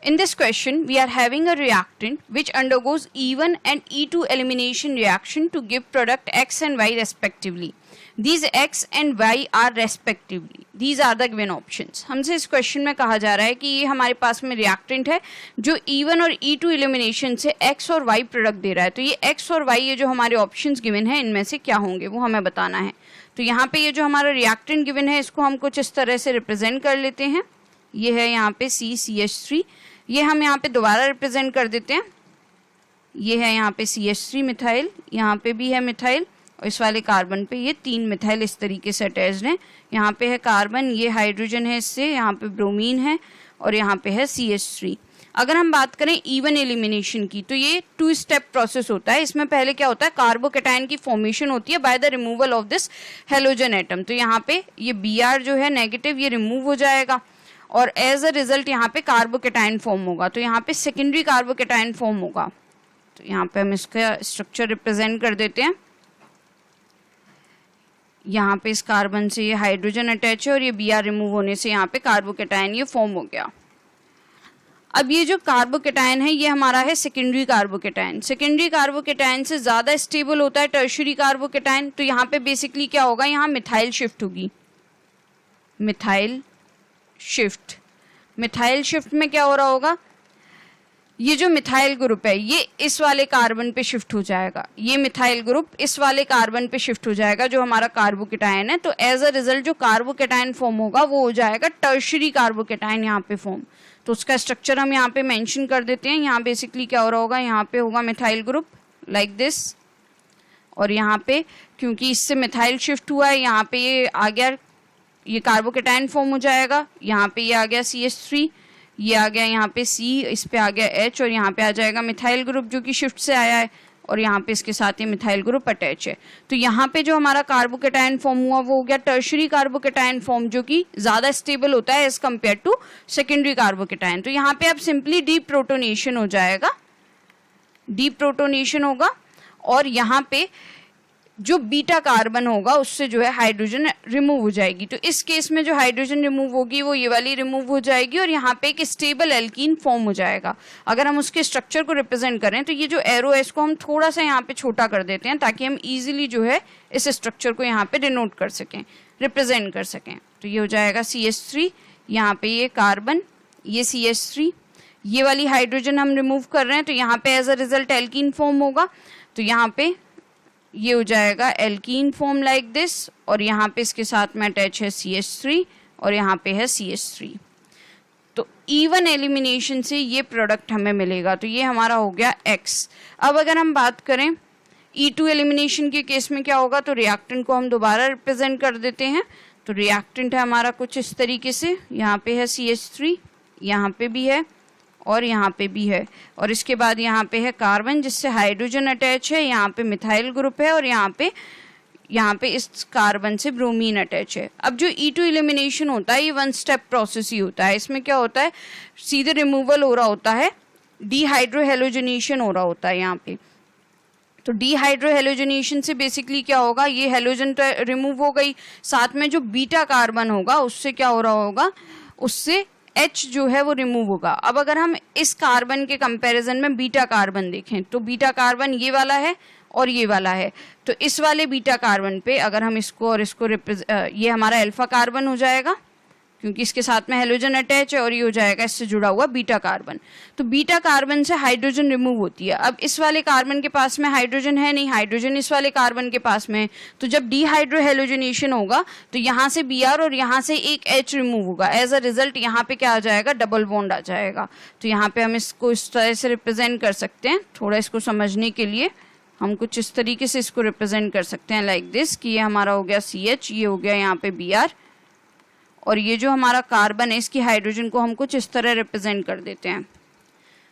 In this question, we are having a reactant which undergoes E1 and E2 elimination reaction to give product X and Y respectively. These X and Y are respectively. These are the given options. हमसे इस question में कहा जा रहा है कि ये हमारे पास में रिएक्टेंट है जो E1 और E2 एलिमिनेशन से X और Y प्रोडक्ट दे रहा है. तो ये X और Y ये जो हमारे ऑप्शंस गिवन है इनमें से क्या होंगे वो हमें बताना है. तो यहाँ पे ये जो हमारा रिएक्टेंट गिवन है इसको हम कुछ इस तरह से रिप्रेजेंट कर लेते हैं. ये है यहाँ पे CCH3. ये हम यहाँ पे दोबारा रिप्रेजेंट कर देते हैं. ये है यहाँ पे CH3 मिथाइल, यहाँ पे भी है मिथाइल और इस वाले कार्बन पे ये 3 मिथाइल इस तरीके से अटैच्ड हैं. यहाँ पे है कार्बन, ये हाइड्रोजन है इससे, यहाँ पे ब्रोमीन है और यहाँ पे है CH3. अगर हम बात करें E1 एलिमिनेशन की तो ये 2 स्टेप प्रोसेस होता है. इसमें पहले क्या होता है, कार्बोकेटायन की फॉर्मेशन होती है by the removal of this halogen atom. तो यहाँ पे ये Br जो है नेगेटिव ये रिमूव हो जाएगा और एज अ रिजल्ट यहाँ पे कार्बोकेटायन फॉर्म होगा. तो यहाँ पे सेकेंडरी कार्बोकेटायन फॉर्म होगा. तो यहाँ पे हम इसका स्ट्रक्चर रिप्रेजेंट कर देते हैं. यहाँ पे इस कार्बन से ये हाइड्रोजन अटैच है और ये Br रिमूव होने से यहाँ पे कार्बोकेटायन ये फॉर्म हो गया. अब ये जो कार्बोकेटायन है ये हमारा है सेकेंडरी कार्बोकेटायन. सेकेंडरी कार्बोकेटायन से ज़्यादा स्टेबल होता है टर्शियरी कार्बोकेटायन. तो यहाँ पे बेसिकली क्या होगा, यहाँ मिथाइल शिफ्ट होगी. मिथाइल शिफ्ट, मिथाइल शिफ्ट में क्या हो रहा होगा, ये जो मिथाइल ग्रुप है ये इस वाले कार्बन पे शिफ्ट हो जाएगा. ये मिथाइल ग्रुप इस वाले कार्बन पे शिफ्ट हो जाएगा जो हमारा कार्बोकेटायन है. तो एज अ रिजल्ट जो कार्बोकेटायन फॉर्म होगा वो हो जाएगा टर्शियरी कार्बोकेटायन यहाँ पे फॉर्म. तो उसका स्ट्रक्चर हम यहाँ पे मेंशन कर देते हैं. यहाँ बेसिकली क्या हो रहा होगा, यहाँ पे होगा मिथाइल ग्रुप लाइक दिस और यहाँ पे क्योंकि इससे मिथाइल शिफ्ट हुआ है यहाँ पे ये आ गया, ये कार्बोकेटायन फॉर्म हो जाएगा. यहाँ पे ये आ गया CH3, ये आ गया यहाँ पे C, इस पे आ गया H और यहाँ पे आ जाएगा मिथाइल ग्रुप जो कि शिफ्ट से आया है और यहाँ पे इसके साथ ये मिथाइल ग्रुप अटैच है. तो यहाँ पे जो हमारा कार्बोकेटायन फॉर्म हुआ वो हो गया टर्शियरी कार्बोकेटायन फॉर्म जो कि ज़्यादा स्टेबल होता है as compared to secondary carbocation. तो यहाँ पे अब सिंपली डी प्रोटोनेशन हो जाएगा, डी प्रोटोनेशन होगा और यहाँ पे जो बीटा कार्बन होगा उससे जो है हाइड्रोजन रिमूव हो जाएगी. तो इस केस में जो हाइड्रोजन रिमूव होगी वो ये वाली रिमूव हो जाएगी और यहाँ पे एक स्टेबल एल्कीन फॉर्म हो जाएगा. अगर हम उसके स्ट्रक्चर को रिप्रेजेंट करें तो ये जो एरो है इसको हम थोड़ा सा यहाँ पे छोटा कर देते हैं ताकि हम इजीली जो है इस स्ट्रक्चर को यहाँ पे डिनोट कर सकें, रिप्रेजेंट कर सकें. तो ये हो जाएगा CH3, यहाँ पे ये कार्बन, ये CH3, ये वाली हाइड्रोजन हम रिमूव कर रहे हैं तो यहाँ पे as a result alkene form होगा. तो यहाँ पे ये हो जाएगा एल्कीन फॉर्म लाइक दिस और यहाँ पे इसके साथ में अटैच है CH3 और यहाँ पे है CH3. तो E1 एलिमिनेशन से ये प्रोडक्ट हमें मिलेगा. तो ये हमारा हो गया X. अब अगर हम बात करें E2 एलिमिनेशन के केस में क्या होगा, तो रिएक्टेंट को हम दोबारा रिप्रेजेंट कर देते हैं. तो रिएक्टेंट है हमारा कुछ इस तरीके से, यहाँ पे है CH3, यहाँ पे भी है और यहाँ पे भी है और इसके बाद यहाँ पे है कार्बन जिससे हाइड्रोजन अटैच है, यहाँ पे मिथाइल ग्रुप है और यहाँ पे इस कार्बन से ब्रोमीन अटैच है. अब जो E2 एलिमिनेशन होता है ये 1 स्टेप प्रोसेस ही होता है. इसमें क्या होता है, सीधे रिमूवल हो रहा होता है, डीहाइड्रोहेलोजनेशन हो रहा होता है यहाँ पे. तो डीहाइड्रोहेलोजनेशन से बेसिकली क्या होगा, ये हेलोजन तो रिमूव हो गई, साथ में जो बीटा कार्बन होगा उससे क्या हो रहा होगा, उससे H जो है वो रिमूव होगा. अब अगर हम इस कार्बन के कंपैरिजन में बीटा कार्बन देखें तो बीटा कार्बन ये वाला है और ये वाला है. तो इस वाले बीटा कार्बन पे अगर हम इसको और इसको ये हमारा अल्फा कार्बन हो जाएगा क्योंकि इसके साथ में हेलोजन अटैच है और ये हो जाएगा इससे जुड़ा हुआ बीटा कार्बन. तो बीटा कार्बन से हाइड्रोजन रिमूव होती है. अब इस वाले कार्बन के पास में हाइड्रोजन है नहीं, हाइड्रोजन इस वाले कार्बन के पास में है. तो जब डीहाइड्रोहेलोजनेशन होगा तो यहाँ से Br और यहाँ से एक H रिमूव होगा. एज अ रिजल्ट यहाँ पे क्या आ जाएगा, डबल बॉन्ड आ जाएगा. तो यहाँ पे हम इसको इस तरह से रिप्रेजेंट कर सकते हैं. थोड़ा इसको समझने के लिए हम कुछ इस तरीके से इसको रिप्रेजेंट कर सकते हैं लाइक दिस कि ये हमारा हो गया CH, ये हो गया यहाँ पे Br और ये जो हमारा कार्बन है इसकी हाइड्रोजन को हम कुछ इस तरह रिप्रेजेंट कर देते हैं.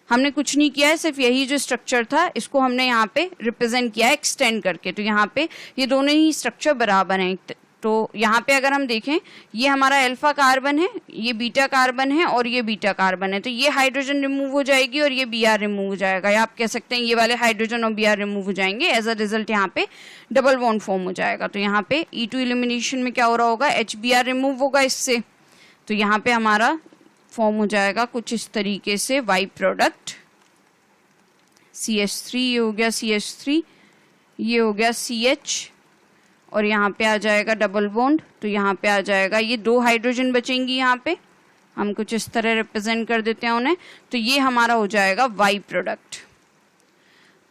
हमने कुछ नहीं किया है, सिर्फ यही जो स्ट्रक्चर था इसको हमने यहाँ पे रिप्रेजेंट किया है एक्सटेंड करके. तो यहाँ पे ये दोनों ही स्ट्रक्चर बराबर हैं. तो यहाँ पे अगर हम देखें ये हमारा अल्फा कार्बन है, ये बीटा कार्बन है और ये बीटा कार्बन है. तो ये हाइड्रोजन रिमूव हो जाएगी और ये Br रिमूव हो जाएगा, या आप कह सकते हैं ये वाले हाइड्रोजन और Br रिमूव हो जाएंगे. एज अ रिजल्ट यहाँ पे डबल बॉन्ड फॉर्म हो जाएगा. तो यहाँ पे E2 एलिमिनेशन में क्या हो रहा होगा, HBr रिमूव होगा इससे. तो यहाँ पे हमारा फॉर्म हो जाएगा कुछ इस तरीके से वाई प्रोडक्ट CH3, ये हो गया CH3, ये हो गया CH, और यहाँ पे आ जाएगा डबल बॉन्ड, तो यहाँ पे आ जाएगा, ये 2 हाइड्रोजन बचेंगी, यहाँ पे हम कुछ इस तरह रिप्रेजेंट कर देते हैं उन्हें, तो ये हमारा हो जाएगा वाई प्रोडक्ट।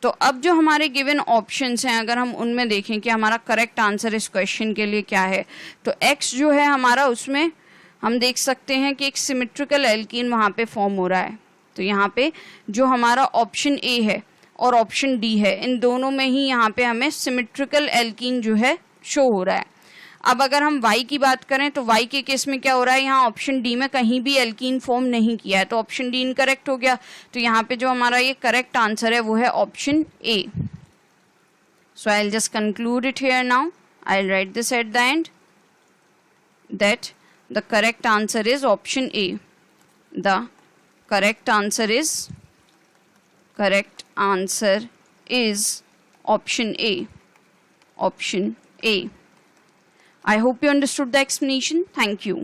तो अब जो हमारे गिवन ऑप्शंस हैं, अगर हम उनमें देखें कि हमारा करेक्ट आंसर इस क्वेश्चन के लिए क्या है, तो X जो है हमारा, उसमें हम देख सकते हैं कि एक सिमेट्रिकल एल्कीन वहाँ पे फॉर्म हो रहा है। तो यहाँ पे जो हमारा ऑप्शन ए है और ऑप्शन डी है, इन दोनों में ही यहाँ पे हमें सिमेट्रिकल एल्कीन जो है शो हो रहा है। अब अगर हम Y की बात करें तो Y के केस में क्या हो रहा है, यहाँ ऑप्शन डी में कहीं भी एल्कीन फॉर्म नहीं किया है, तो ऑप्शन डी इनकरेक्ट हो गया। तो यहाँ पे जो हमारा ये करेक्ट आंसर है वो है option A. So I will just conclude it here now, I will write this at the end that the correct answer is option A. The correct answer is option A. Option A. I hope you understood the explanation. Thank you.